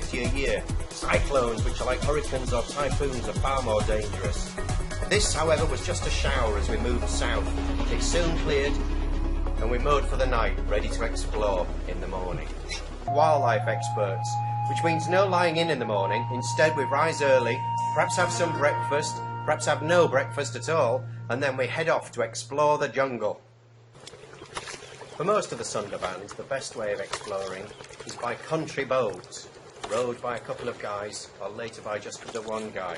50 a year. Cyclones, which are like hurricanes or typhoons, are far more dangerous. This, however, was just a shower as we moved south. It soon cleared, and we mowed for the night, ready to explore in the morning. Wildlife experts, which means no lying in the morning. Instead, we rise early, perhaps have some breakfast, perhaps have no breakfast at all, and then we head off to explore the jungle. For most of the Sundarbans, the best way of exploring is by country boat, rowed by a couple of guys, or later by just the one guy.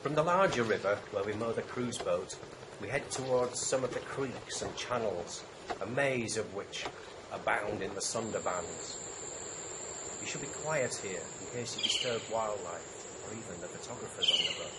From the larger river, where we mow the cruise boat, we head towards some of the creeks and channels, a maze of which abound in the Sundarbans. You should be quiet here in case you disturb wildlife or even the photographers on the boat.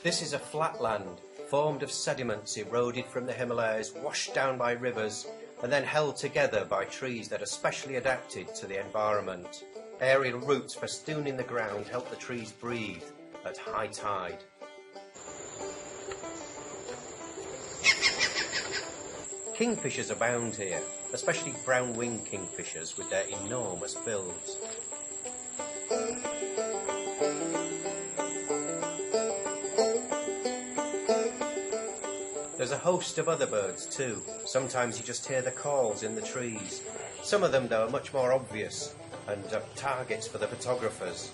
This is a flatland formed of sediments eroded from the Himalayas, washed down by rivers, and then held together by trees that are specially adapted to the environment. Aerial roots festooning the ground help the trees breathe at high tide. Kingfishers abound here, especially brown-winged kingfishers with their enormous bills. There's a host of other birds too. Sometimes you just hear the calls in the trees. Some of them, though, are much more obvious and targets for the photographers.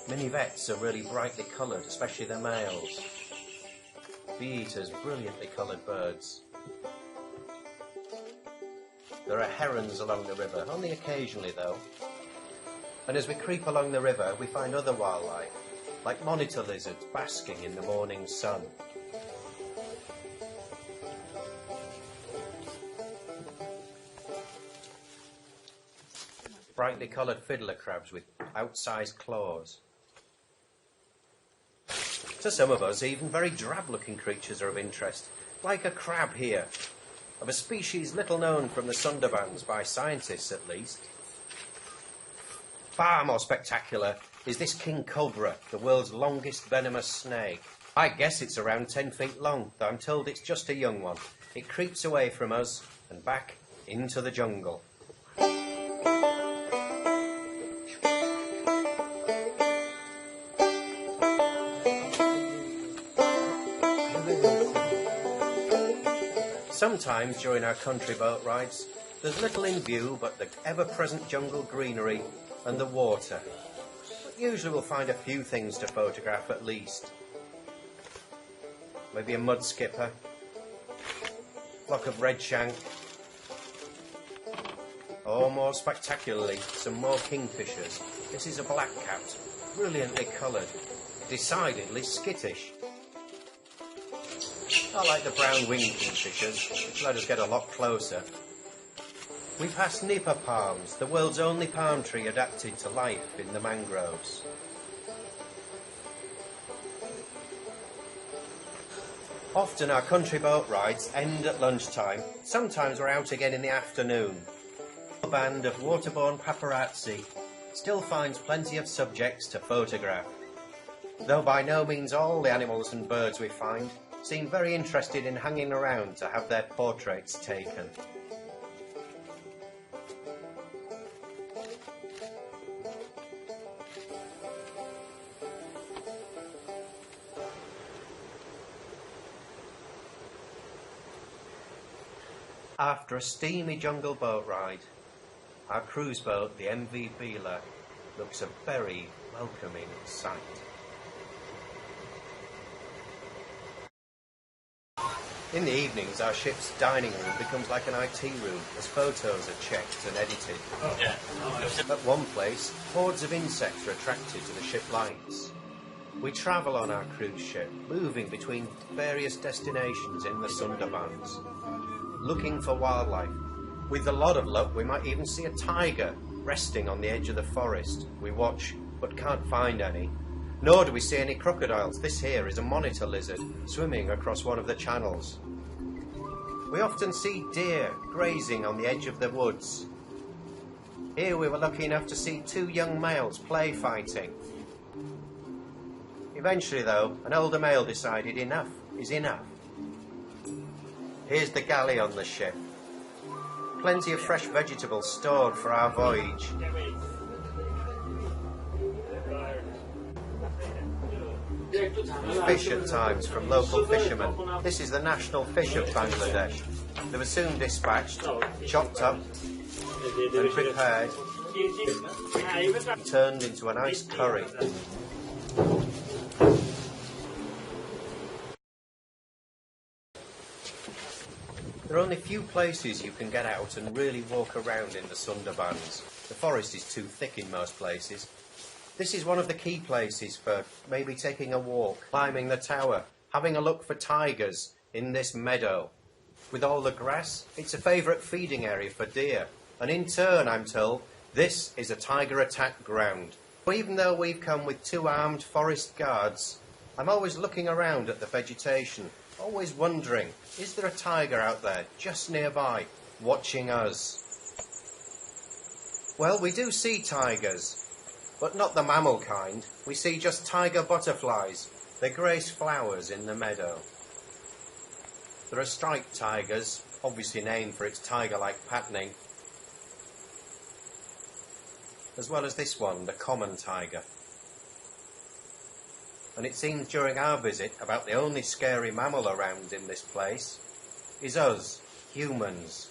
Minivets are really brightly coloured, especially the males. Bee-eaters, brilliantly coloured birds. There are herons along the river, only occasionally though. And as we creep along the river, we find other wildlife, like monitor lizards basking in the morning sun. Brightly coloured fiddler crabs with outsized claws. To some of us, even very drab-looking creatures are of interest, like a crab here, of a species little known from the Sundarbans, by scientists at least. Far more spectacular is this king cobra, the world's longest venomous snake. I guess it's around 10 feet long, though I'm told it's just a young one. It creeps away from us and back into the jungle. Sometimes during our country boat rides, there's little in view but the ever-present jungle greenery and the water. But usually we'll find a few things to photograph at least. Maybe a mud skipper, flock of redshank, or more spectacularly, some more kingfishers. This is a black-capped, brilliantly coloured, decidedly skittish. I like the brown-winged kingfishers, which let us get a lot closer. We pass nipa palms, the world's only palm tree adapted to life in the mangroves. Often our country boat rides end at lunchtime, sometimes we're out again in the afternoon. A band of waterborne paparazzi still finds plenty of subjects to photograph, though by no means all the animals and birds we find seem very interested in hanging around to have their portraits taken. After a steamy jungle boat ride, our cruise boat, the MV Bila, looks a very welcoming sight. In the evenings, our ship's dining room becomes like an IT room as photos are checked and edited. At one place, hordes of insects are attracted to the ship lights. We travel on our cruise ship, moving between various destinations in the Sundarbans, looking for wildlife. With a lot of luck, we might even see a tiger resting on the edge of the forest. We watch, but can't find any. Nor do we see any crocodiles. This here is a monitor lizard swimming across one of the channels. We often see deer grazing on the edge of the woods. Here we were lucky enough to see two young males play fighting. Eventually though, an older male decided enough is enough. Here's the galley on the ship. Plenty of fresh vegetables stored for our voyage. Fish at times from local fishermen. This is the national fish of Bangladesh. They were soon dispatched, chopped up and prepared, turned into a nice curry. There are only few places you can get out and really walk around in the Sundarbans. The forest is too thick in most places. This is one of the key places for maybe taking a walk, climbing the tower, having a look for tigers in this meadow. With all the grass, it's a favourite feeding area for deer. And in turn, I'm told, this is a tiger attack ground. Even though we've come with 2 armed forest guards, I'm always looking around at the vegetation, always wondering, is there a tiger out there, just nearby, watching us? Well, we do see tigers, but not the mammal kind. We see just tiger butterflies. They grace flowers in the meadow. There are striped tigers, obviously named for its tiger-like patterning, as well as this one, the common tiger. And it seems during our visit about the only scary mammal around in this place is us, humans.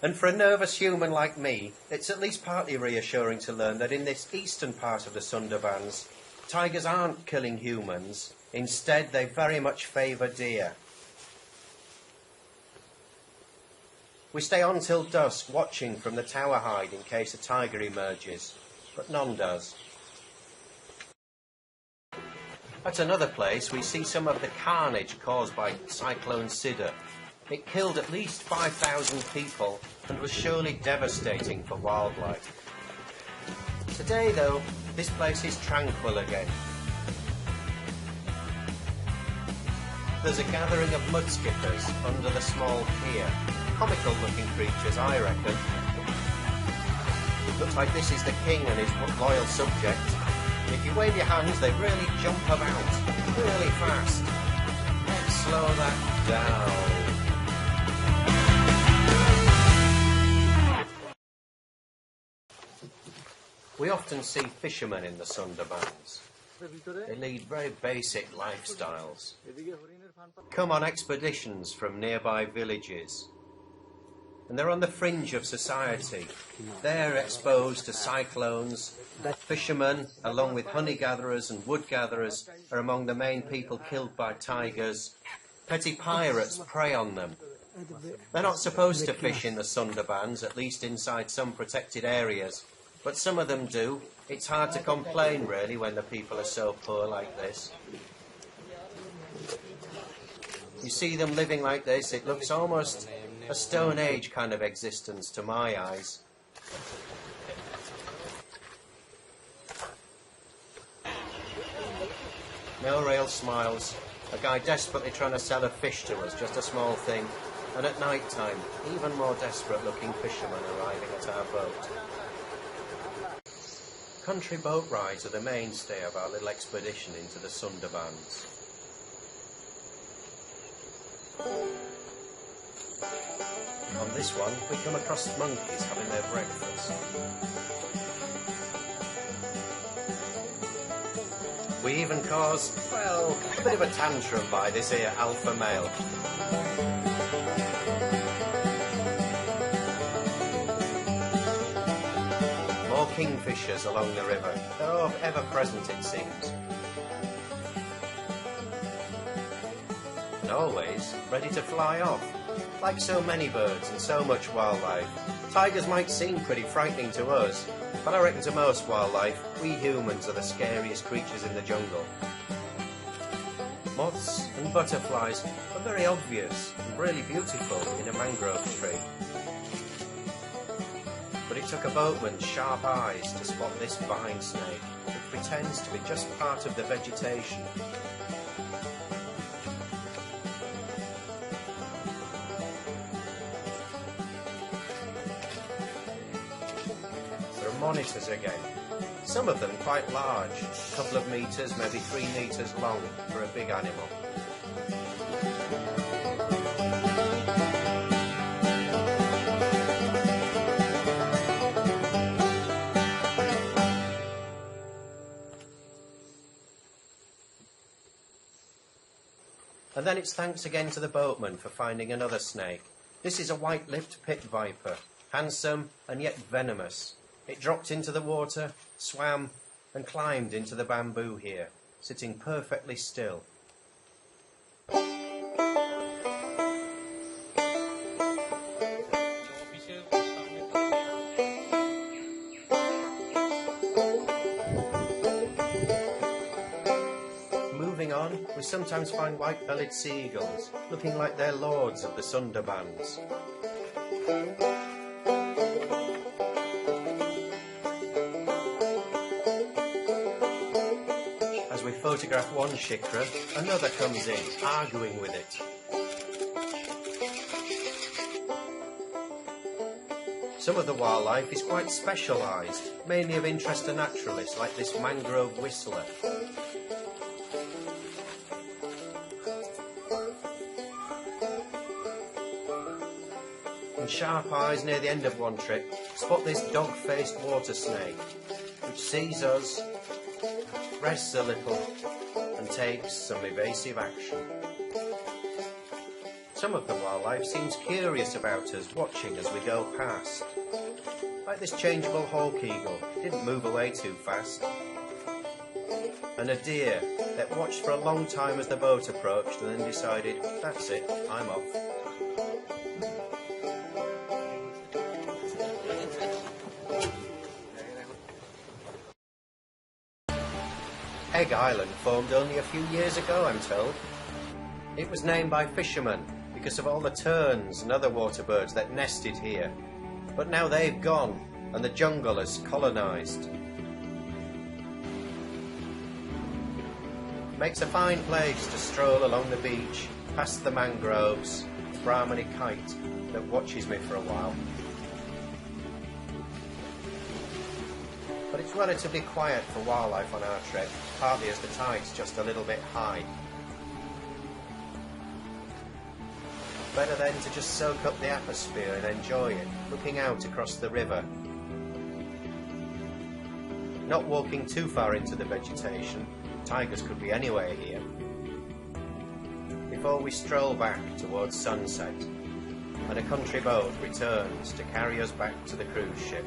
And for a nervous human like me, it's at least partly reassuring to learn that in this eastern part of the Sundarbans, tigers aren't killing humans. Instead, they very much favour deer. We stay on till dusk, watching from the tower hide in case a tiger emerges, but none does. At another place, we see some of the carnage caused by Cyclone Sidr. It killed at least 5,000 people and was surely devastating for wildlife. Today, though, this place is tranquil again. There's a gathering of mudskippers under the small pier. Comical looking creatures, I reckon. Looks like this is the king and his loyal subject. And if you wave your hands, they really jump about, really fast. Let's slow that down. We often see fishermen in the Sundarbans. They lead very basic lifestyles. Come on expeditions from nearby villages. And they're on the fringe of society. They're exposed to cyclones. Fishermen, along with honey gatherers and wood gatherers, are among the main people killed by tigers. Petty pirates prey on them. They're not supposed to fish in the Sundarbans, at least inside some protected areas. But some of them do. It's hard to complain, really, when the people are so poor like this. You see them living like this, it looks almost a Stone Age kind of existence to my eyes. No rail smiles. A guy desperately trying to sell a fish to us, just a small thing. And at night time, even more desperate looking fishermen arriving at our boat. Country boat rides are the mainstay of our little expedition into the Sundarbans. On this one, we come across monkeys having their breakfast. We even cause, well, a bit of a tantrum by this here alpha male. More kingfishers along the river. They're ever present, it seems. And always ready to fly off. Like so many birds and so much wildlife, tigers might seem pretty frightening to us, but I reckon to most wildlife, we humans are the scariest creatures in the jungle. Moths and butterflies are very obvious and really beautiful in a mangrove tree. But it took a boatman's sharp eyes to spot this vine snake, which pretends to be just part of the vegetation. monitors again. Some of them quite large, a couple of metres, maybe 3 metres long for a big animal. And then it's thanks again to the boatman for finding another snake. This is a white-lipped pit viper, handsome and yet venomous. It dropped into the water, swam and climbed into the bamboo here, sitting perfectly still. Moving on, we sometimes find white-bellied seagulls, looking like they're lords of the Sundarbans. As we photograph one shikra, another comes in, arguing with it. Some of the wildlife is quite specialised, mainly of interest to naturalists, like this mangrove whistler. In Sharp Eyes, near the end of one trip, spot this dog-faced water snake, which sees us, rests a little, and takes some evasive action. Some of the wildlife seems curious about us, watching as we go past. Like this changeable hawk eagle, didn't move away too fast. And a deer that watched for a long time as the boat approached and then decided, that's it, I'm off. Egg Island formed only a few years ago, I'm told. It was named by fishermen because of all the terns and other water birds that nested here. But now they've gone and the jungle has colonised. Makes a fine place to stroll along the beach, past the mangroves, a Brahmani kite that watches me for a while. But it's relatively quiet for wildlife on our trip, partly as the tide's just a little bit high. Better then to just soak up the atmosphere and enjoy it, looking out across the river. Not walking too far into the vegetation, tigers could be anywhere here. Before we stroll back towards sunset, and a country boat returns to carry us back to the cruise ship.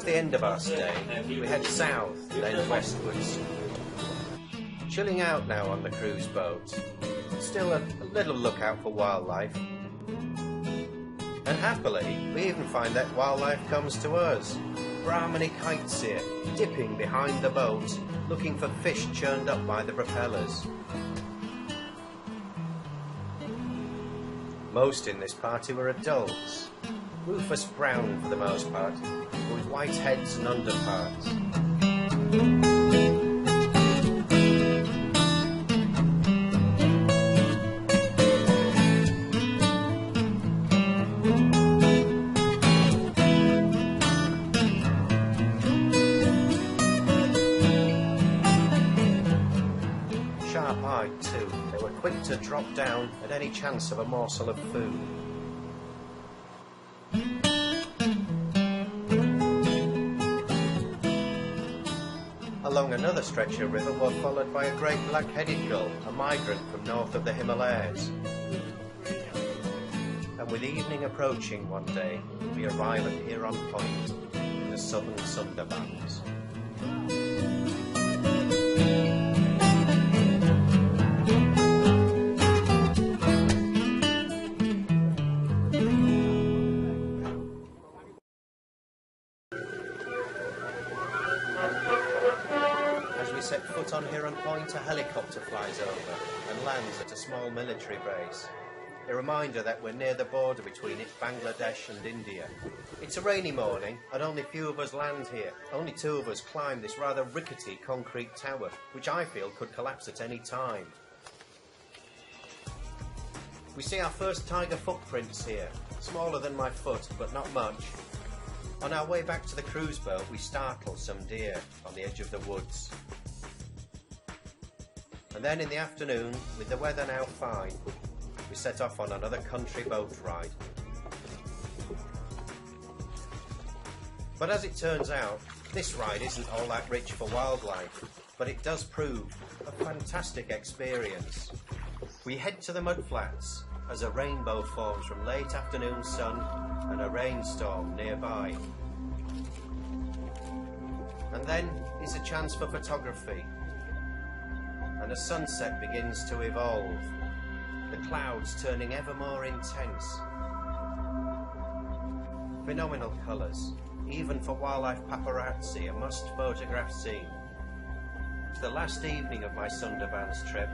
End of our stay, we head south, then westwards. Chilling out now on the cruise boat, still a little lookout for wildlife. And happily, we even find that wildlife comes to us. Brahmani kites here, dipping behind the boat, looking for fish churned up by the propellers. Most in this party were adults, rufous brown for the most part, with white heads and underparts. Sharp-eyed too, they were quick to drop down at any chance of a morsel of food. Along another stretch of river were followed by a great black-headed gull, a migrant from north of the Himalayas. And with evening approaching one day, we arrive at Huron Point, the southern Sundarbans. As we set foot on Heron Point, a helicopter flies over and lands at a small military base. A reminder that we're near the border between Bangladesh and India. It's a rainy morning and only few of us land here. Only 2 of us climb this rather rickety concrete tower, which I feel could collapse at any time. We see our first tiger footprints here, smaller than my foot, but not much. On our way back to the cruise boat, we startle some deer on the edge of the woods. And then in the afternoon, with the weather now fine, we set off on another country boat ride. But as it turns out, this ride isn't all that rich for wildlife, but it does prove a fantastic experience. We head to the mudflats as a rainbow forms from late afternoon sun and a rainstorm nearby. And then is a chance for photography, and a sunset begins to evolve, the clouds turning ever more intense. Phenomenal colours, even for wildlife paparazzi, a must-photograph scene. It's the last evening of my Sundarbans trip,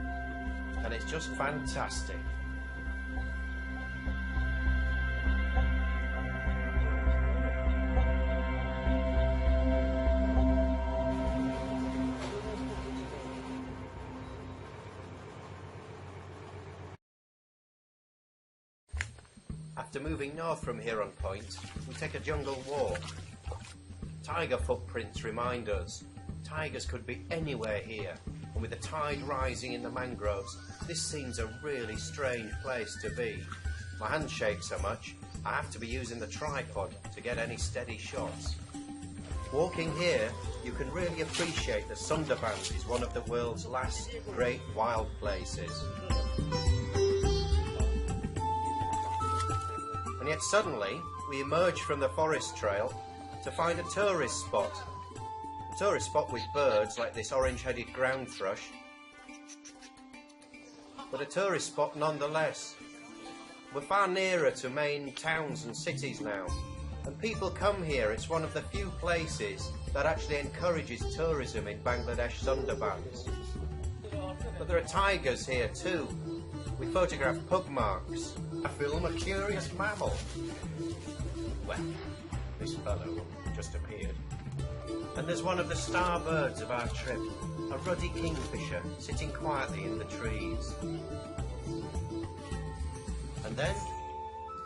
and it's just fantastic. After moving north from Heron Point, we take a jungle walk. Tiger footprints remind us tigers could be anywhere here, and with the tide rising in the mangroves, this seems a really strange place to be. My hands shake so much, I have to be using the tripod to get any steady shots. Walking here, you can really appreciate that Sundarbans is one of the world's last great wild places. And yet suddenly, we emerge from the forest trail to find a tourist spot. A tourist spot with birds like this orange-headed ground thrush, but a tourist spot nonetheless. We're far nearer to main towns and cities now, and people come here. It's one of the few places that actually encourages tourism in Bangladesh Sundarbans. But there are tigers here too. We photograph pug marks. I film a curious mammal. Well, this fellow just appeared. And there's one of the star birds of our trip, a ruddy kingfisher sitting quietly in the trees. And then,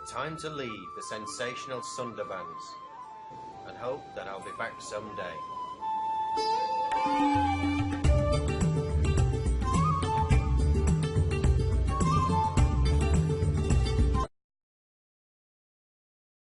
time to leave the sensational Sundarbans and hope that I'll be back someday.